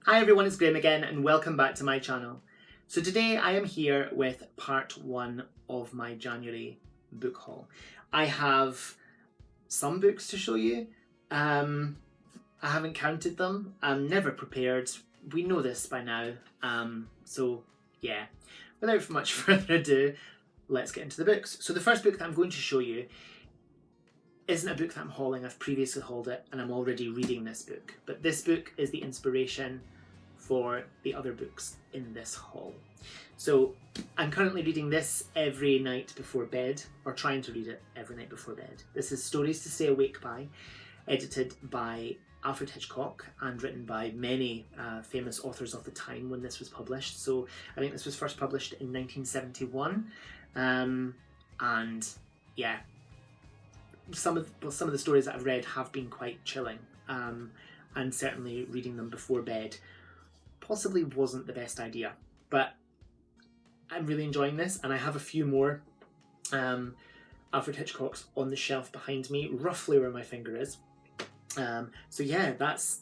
Hi everyone, it's Graham again and welcome back to my channel. So today I am here with part 1 of my January book haul. I have some books to show you. I haven't counted them. I'm never prepared. We know this by now. So yeah, without much further ado, let's get into the books. So the first book that I'm going to show you isn't a book that I'm hauling. I've previously hauled it and I'm already reading this book. But this book is the inspiration for the other books in this haul. So I'm currently reading this every night before bed, or trying to read it every night before bed. This is Stories to Stay Awake By, edited by Alfred Hitchcock and written by many famous authors of the time when this was published. So I think this was first published in 1971, and yeah, some of the stories that I've read have been quite chilling, and certainly reading them before bed possibly wasn't the best idea, but I'm really enjoying this, and I have a few more Alfred Hitchcocks on the shelf behind me, roughly where my finger is. So yeah, that's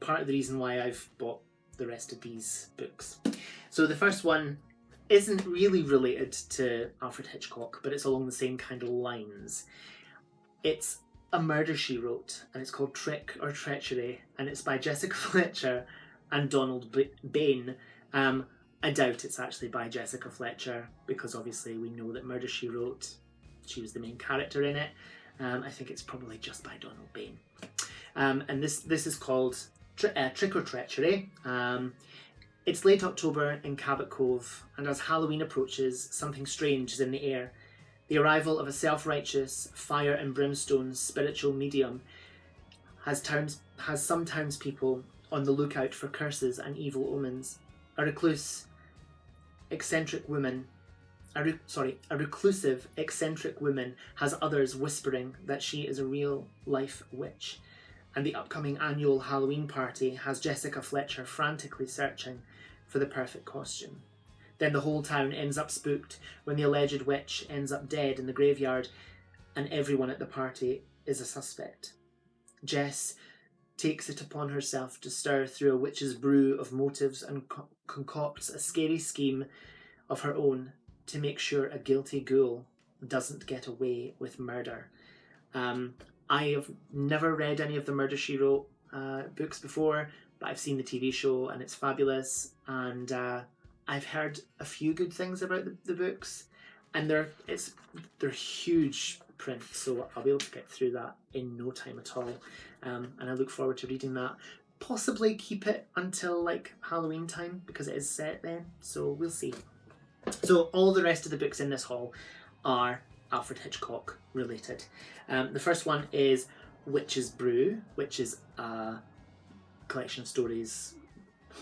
part of the reason why I've bought the rest of these books. So the first one isn't really related to Alfred Hitchcock, but it's along the same kind of lines. It's a murder she wrote, and it's called Treachery, and it's by Jessica Fletcher and Donald Bain. I doubt it's actually by Jessica Fletcher, because obviously we know that Murder, She Wrote, she was the main character in it. I think it's probably just by Donald Bain. And this is called Trick or Treachery. It's late October in Cabot Cove, and as Halloween approaches, something strange is in the air. The arrival of a self-righteous, fire and brimstone spiritual medium has some townspeople on the lookout for curses and evil omens. A reclusive, eccentric woman has others whispering that she is a real-life witch, and the upcoming annual Halloween party has Jessica Fletcher frantically searching for the perfect costume. Then the whole town ends up spooked when the alleged witch ends up dead in the graveyard, and everyone at the party is a suspect. Jess takes it upon herself to stir through a witch's brew of motives and concocts a scary scheme of her own to make sure a guilty ghoul doesn't get away with murder. I have never read any of the Murder, She Wrote books before, but I've seen the TV show and it's fabulous, and I've heard a few good things about the books, and they're huge print, so I'll be able to get through that in no time at all, and I look forward to reading that. Possibly keep it until like Halloween time, because it is set then, so we'll see. So all the rest of the books in this haul are Alfred Hitchcock related. The first one is Witch's Brew, which is a collection of stories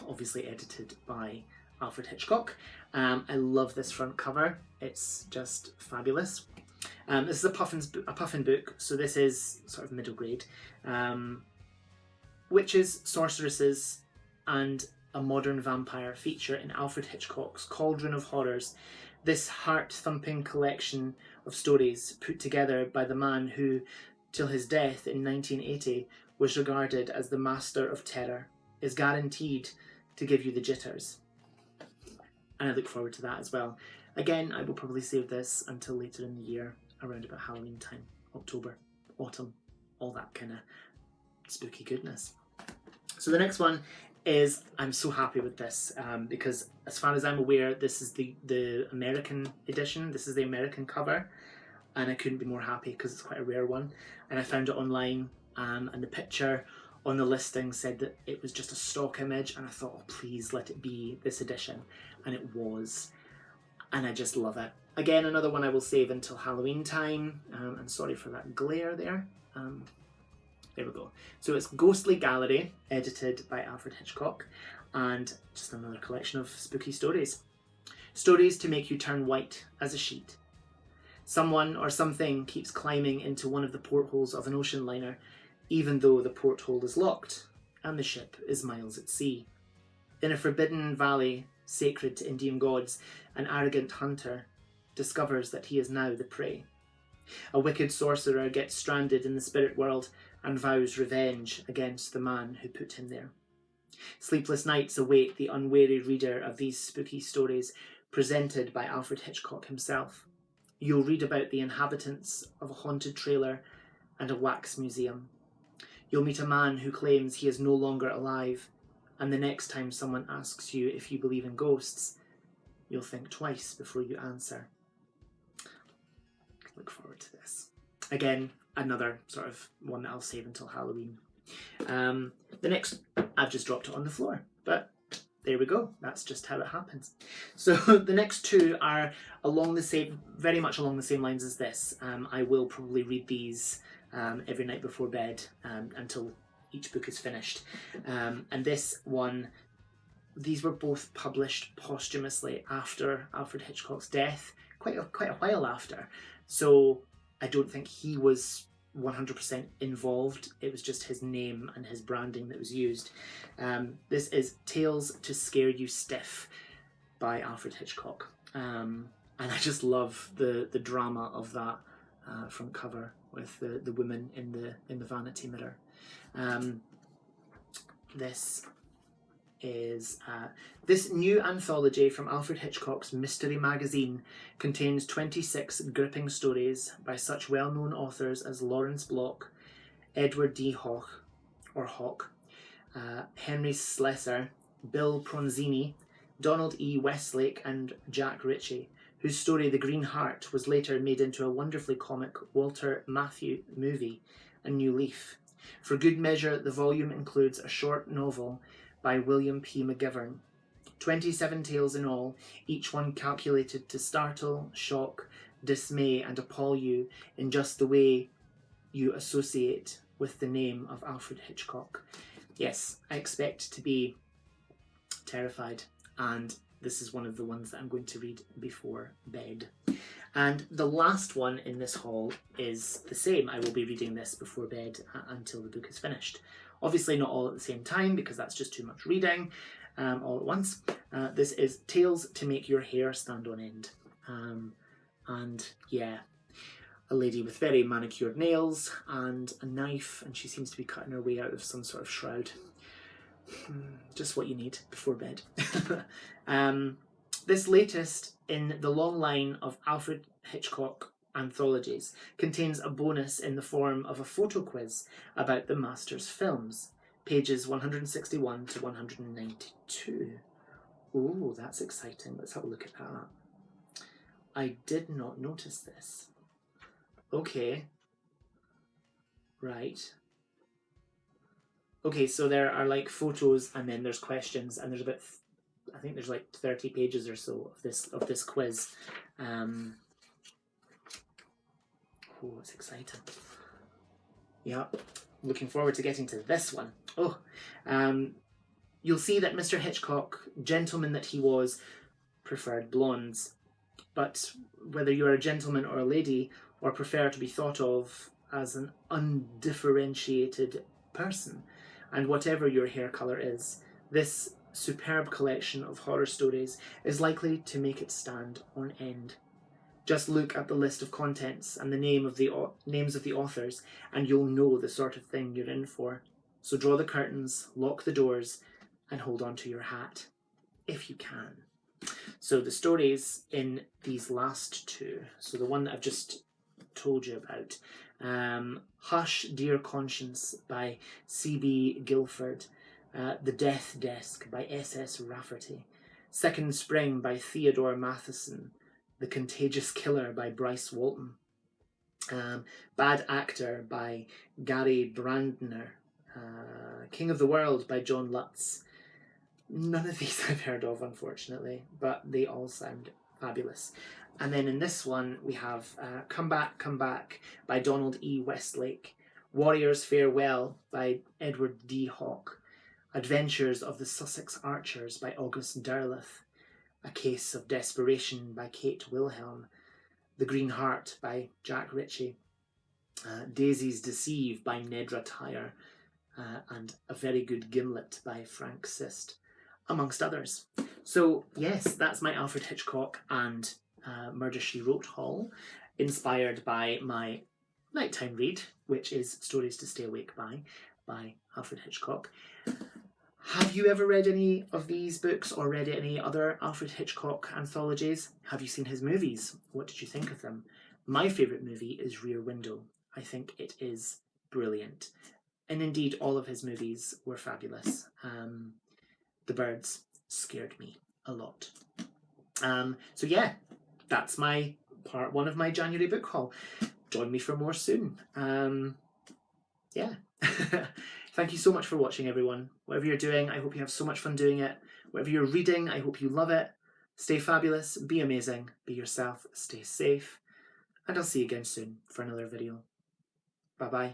obviously edited by Alfred Hitchcock. I love this front cover, it's just fabulous. This is a puffin book, so this is sort of middle grade. Witches, sorceresses, and a modern vampire feature in Alfred Hitchcock's Cauldron of Horrors, this heart-thumping collection of stories put together by the man who, till his death in 1980, was regarded as the master of terror, is guaranteed to give you the jitters. And I look forward to that as well. Again, I will probably save this until later in the year, around about Halloween time, October, autumn, all that kind of spooky goodness. So the next one is, I'm so happy with this, because as far as I'm aware, this is the American edition, this is the American cover, and I couldn't be more happy because it's quite a rare one. And I found it online, and the picture on the listing said that it was just a stock image, and I thought, oh please let it be this edition, and it was, and I just love it. Again, another one I will save until Halloween time, and sorry for that glare there. There we go. So it's Ghostly Gallery, edited by Alfred Hitchcock, and just another collection of spooky stories. Stories to make you turn white as a sheet. Someone or something keeps climbing into one of the portholes of an ocean liner, even though the porthole is locked and the ship is miles at sea. In a forbidden valley sacred to Indian gods, an arrogant hunter discovers that he is now the prey. A wicked sorcerer gets stranded in the spirit world and vows revenge against the man who put him there. Sleepless nights await the unwary reader of these spooky stories presented by Alfred Hitchcock himself. You'll read about the inhabitants of a haunted trailer and a wax museum. You'll meet a man who claims he is no longer alive, and the next time someone asks you if you believe in ghosts, you'll think twice before you answer. Look forward to this. Again, another sort of one that I'll save until Halloween. The next, I've just dropped it on the floor, but there we go. That's just how it happens. So the next two are very much along the same lines as this. I will probably read these every night before bed until each book is finished. And this one, these were both published posthumously after Alfred Hitchcock's death, quite a while after. So I don't think he was 100% involved. It was just his name and his branding that was used. This is Tales to Scare You Stiff by Alfred Hitchcock. And I just love the drama of that front cover with the woman in the vanity mirror. This new anthology from Alfred Hitchcock's Mystery Magazine contains 26 gripping stories by such well-known authors as Lawrence Block, Edward D. Hawke, Henry Slessor, Bill Pronzini, Donald E. Westlake, and Jack Ritchie, whose story The Green Heart was later made into a wonderfully comic Walter Matthau movie, A New Leaf. For good measure, the volume includes a short novel by William P. McGivern. 27 tales in all, each one calculated to startle, shock, dismay, and appall you in just the way you associate with the name of Alfred Hitchcock. Yes, I expect to be terrified, and this is one of the ones that I'm going to read before bed. And the last one in this haul is the same. I will be reading this before bed until the book is finished. Obviously not all at the same time, because that's just too much reading all at once. This is Tales to Make Your Hair Stand on End. And yeah, a lady with very manicured nails and a knife, and she seems to be cutting her way out of some sort of shroud. Just what you need before bed. This latest in the long line of Alfred Hitchcock anthologies contains a bonus in the form of a photo quiz about the master's films, pages 161 to 192. Oh, that's exciting. Let's have a look at that. I did not notice this. Okay. Right. Okay, so there are like photos and then there's questions, and there's about, I think there's like 30 pages or so of this quiz. Oh, it's exciting. Yeah, looking forward to getting to this one. Oh, you'll see that Mr. Hitchcock, gentleman that he was, preferred blondes. But whether you're a gentleman or a lady, or prefer to be thought of as an undifferentiated person, and whatever your hair colour is, this superb collection of horror stories is likely to make it stand on end. Just look at the list of contents and the names of the authors, and you'll know the sort of thing you're in for. So draw the curtains, lock the doors, and hold on to your hat, if you can. So the stories in these last two, so the one that I've just told you about, Hush, Dear Conscience by C.B. Guilford, The Death Desk by S.S. Rafferty, Second Spring by Theodore Matheson, The Contagious Killer by Bryce Walton, Bad Actor by Gary Brandner, King of the World by John Lutz. None of these I've heard of, unfortunately, but they all sound fabulous. And then in this one we have Come Back, Come Back by Donald E. Westlake, Warriors Farewell by Edward D. Hawke, Adventures of the Sussex Archers by August Derleth, A Case of Desperation by Kate Wilhelm, The Green Heart by Jack Ritchie, Daisies Deceive by Nedra Tyre, and A Very Good Gimlet by Frank Sist, amongst others. So yes, that's my Alfred Hitchcock and Murder, She Wrote haul, inspired by my nighttime read, which is Stories to Stay Awake by Alfred Hitchcock. Have you ever read any of these books or read any other Alfred Hitchcock anthologies? Have you seen his movies? What did you think of them? My favourite movie is Rear Window. I think it is brilliant. And indeed, all of his movies were fabulous. The birds scared me a lot. So yeah, that's my part one of my January book haul. Join me for more soon. Yeah. Thank you so much for watching, everyone. Whatever you're doing, I hope you have so much fun doing it. Whatever you're reading, I hope you love it. Stay fabulous, be amazing, be yourself, stay safe, and I'll see you again soon for another video. Bye-bye.